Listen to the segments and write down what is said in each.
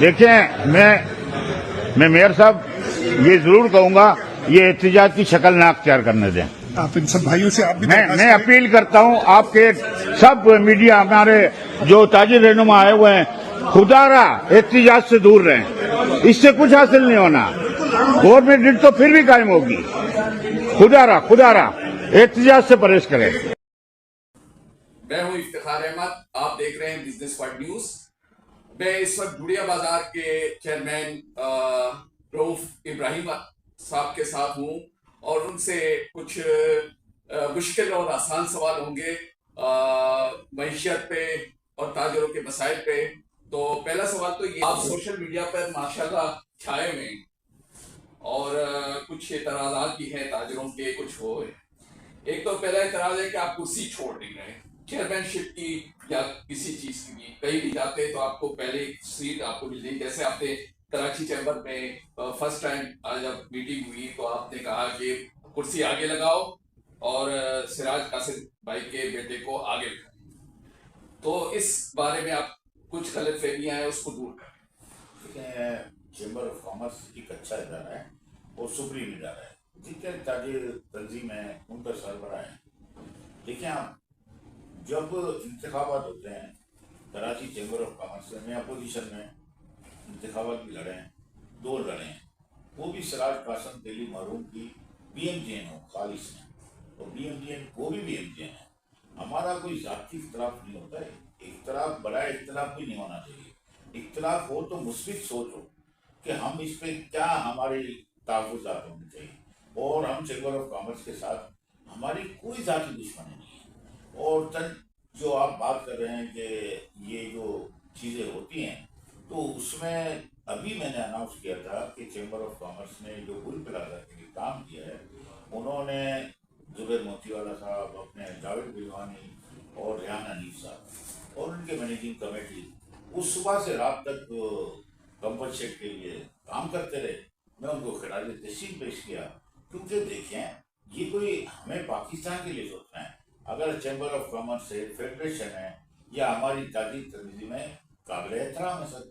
دیکھیں میں میئر صاحب یہ ضرور کہوں گا یہ احتجاج کی شکل نہ اختیار کرنے دیں. آپ ان سب بھائیوں سے آپ بھی میں اپیل کرتا ہوں آپ کے سب میڈیا ہمارے جو تاجر رہنما آئے ہوئے ہیں خدا را احتجاج سے دور رہیں. اس سے کچھ حاصل نہیں ہونا. گورنمنٹ تو پھر بھی قائم ہوگی. خدا را احتجاج سے پرہیز کریں. میں ہوں افتخار احمد. آپ دیکھ رہے ہیں بزنس ورلڈ نیوز. میں اس وقت بڑیا بازار کے چیئرمین رؤف ابراہیم صاحب کے ساتھ ہوں اور ان سے کچھ مشکل اور آسان سوال ہوں گے معیشت پہ اور تاجروں کے مسائل پہ. تو پہلا سوال تو یہ، آپ سوشل میڈیا پر ماشاءاللہ چھائے ہوئے ہیں اور کچھ اعتراضات بھی ہیں تاجروں کے، کچھ ہو. ایک تو پہلا اعتراض ہے کہ آپ کرسی چھوڑ نہیں رہے چیئرمین شپ کی یا کسی چیز کی بھی. کہیں بھی جاتے تو آپ کو پہلے سیٹ آپ کو مل جائے. جیسے آپ نے کراچی چیمبر میں فرسٹ ٹائم جب میٹنگ ہوئی تو آپ نے کہا کہ کرسی آگے لگاؤ اور سراج قاسم بھائی کے بیٹے کو آگے لگاؤ. تو اس بارے میں آپ کچھ غلط فہمیاں ہیں اس کو دور کریں. چیمبر آف کامرس ایک اچھا ادارہ ہے اور سپریم ادارہ ہے. جتنے تاجر تنظیم ہیں ان کا سربراہ ہے. دیکھیں آپ، جب انتخابات ہوتے ہیں کراچی چیمبر آف کامرس میں اپوزیشن میں انتخابات بھی لڑے ہیں، 2 لڑے ہیں. وہ بھی سراج قاسم تیلی محروم کی بی ایم جی این ہو خالص میں، اور بی ایم جی این وہ بھی بی ایم جی این ہے. ہمارا کوئی ذاتی اختلاف نہیں ہوتا ہے. اختلاف بڑا اختلاف بھی نہیں ہونا چاہیے. اختلاف ہو تو مثبت سوچ ہو کہ ہم اس پہ کیا ہماری تحفظات ہونے چاہیے. اور ہم چیمبر آف کامرس کے ساتھ ہماری کوئی ذاتی دشمنی نہیں ہے. اور جو آپ بات کر رہے ہیں کہ یہ جو چیزیں ہوتی ہیں تو اس میں ابھی میں نے اناؤنس کیا تھا کہ چیمبر آف کامرس نے جو گل پلازا کے لیے کام کیا ہے، انہوں نے زبیر موتی والا صاحب، اپنے جاوید بلوانی اور ریحان حنیف صاحب اور ان کے مینیجنگ کمیٹی اس صبح سے رات تک کمپنسیٹ کے لیے کام کرتے رہے. میں ان کو خراج تحسین پیش کیا، کیونکہ دیکھیں یہ کوئی ہمیں پاکستان کے لیے سوچنا ہے. اگر چیمبر آف کامرس ہے، فیڈریشن ہے یا ہماری تاجر تنظیمیں قابل احترام ہے سر.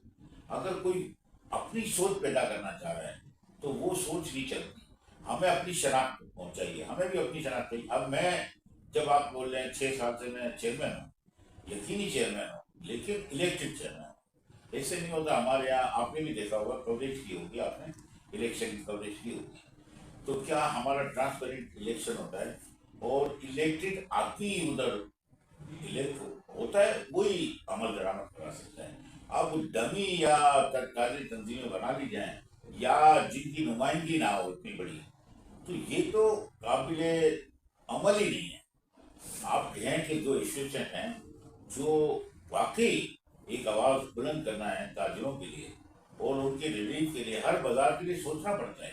اگر کوئی اپنی سوچ پیدا کرنا چاہ رہا ہے تو وہ سوچ نہیں چلتی. ہمیں اپنی شناخت پہنچائیے، ہمیں بھی اپنی شناخت چاہیے. اب میں جب آپ بول رہے ہیں 6 سال سے میں چیئرمین ہوں، یقینی چیئرمین ہوں، لیکن الیکٹڈ چیئرمین ہوں. ایسے نہیں ہوتا. ہمارے یہاں آپ نے بھی دیکھا ہوگا، کوریج کی ہوگی، آپ نے الیکشن کی کوریج کی ہوگی. تو کیا ہمارا ٹرانسپیرنٹ الیکشن ہوتا ہے اور الیکٹڈ آدمی ادھر الیکٹ ہوتا ہے، وہی عمل درآمد کرا سکتا ہے. اب ڈمی یا تاجر تنظیمیں بنا لی جائیں یا جن کی نمائندگی نہ ہو اتنی بڑی، تو یہ تو قابل عمل ہی نہیں ہے. آپ کہیں کہ جو ایسوسیشن ہیں جو واقعی ایک آواز بلند کرنا ہے تاجروں کے لیے اور ان کے ریلیف کے لیے، ہر بازار کے لیے سوچنا پڑتا ہے.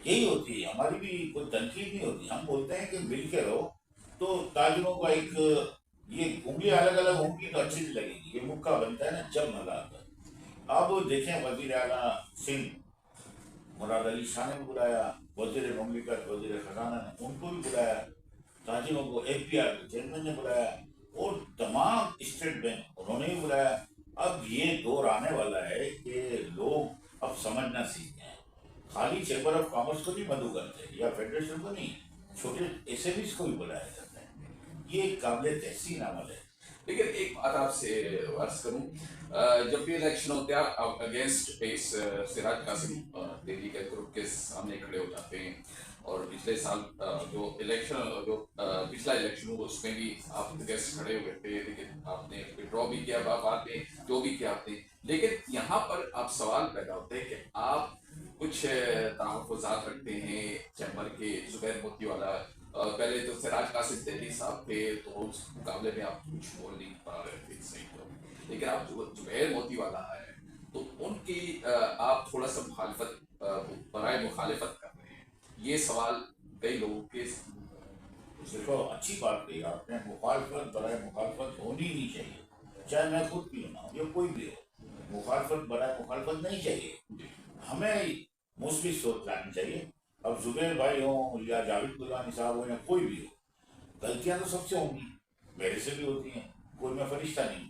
یہی ہوتی ہے ہماری بھی کوئی تنقید نہیں ہوتی. ہم بولتے ہیں کہ مل کے رہو تو تاجروں کا ایک یہ انگلیاں الگ الگ ہوں گی تو اچھی نہیں لگے گی. یہ مکہ بنتا ہے نا جب مزہ آتا ہے. اب دیکھیں وزیر اعلیٰ سندھ مراد علی شاہ نے بھی بلایا، وزیر مملکت وزیر خزانہ نے ان کو بھی بلایا، تاجروں کو ایف پی آر کے چیئرمین نے بلایا اور تمام اسٹیٹ بینک انہوں نے بھی بلایا. اب یہ دور آنے والا ہے کہ لوگ اب سمجھنا سیکھ جائیں. خالی چیمبر آف کامرس کو بھی مدعو کرتے ہیں یا فیڈریشن کو نہیں، چھوٹے ایس ایم ایز کو بھی بلایا جاتا ہے. یہ ایک قابل تحسین عمل ہے. لیکن ایک بات آپ سے عرض کروں، جب بھی الیکشن ہوتے ہیں آپ اگینسٹ سراج قاسم تیلی کے گروپ کے سامنے کھڑے ہو جاتے ہیں. اور پچھلے سال جو پچھلا الیکشن ہوا اس میں بھی آپ اگینسٹ کھڑے ہوئے تھے، لیکن آپ نے وڈرا بھی کیا بعد میں، جو بھی کیا آپ نے. لیکن یہاں پر آپ سوال پیدا ہوتے ہیں کہ آپ کچھ تحفظات رکھتے ہیں چیمبر کے. زبیر موتی والا پہلے تو سراج قاسم تیلی صاحب تھے تو اس مقابلے میں آپ کچھ بول نہیں پا رہے تھے صحیح تو، لیکن آپ زبیر موتی والا ہے تو ان کی آپ تھوڑا سا مخالفت برائے مخالفت کر رہے ہیں. یہ سوال کئی لوگوں کے. دیکھو اچھی بات کہی آپ نے، مخالفت برائے مخالفت ہونی نہیں چاہیے. چاہے میں خود کیوں نہ ہوں یا کوئی بھی ہو، مخالفت برائے مخالفت نہیں چاہیے. ہمیں مثبت سوچ لانی چاہیے. اب زبیر بھائی ہوں یا جاوید بلوانی صاحب ہوں یا کوئی بھی ہو، غلطیاں تو سب سے ہوں گی، میرے سے بھی ہوتی ہیں، کوئی میں فرشتہ نہیں.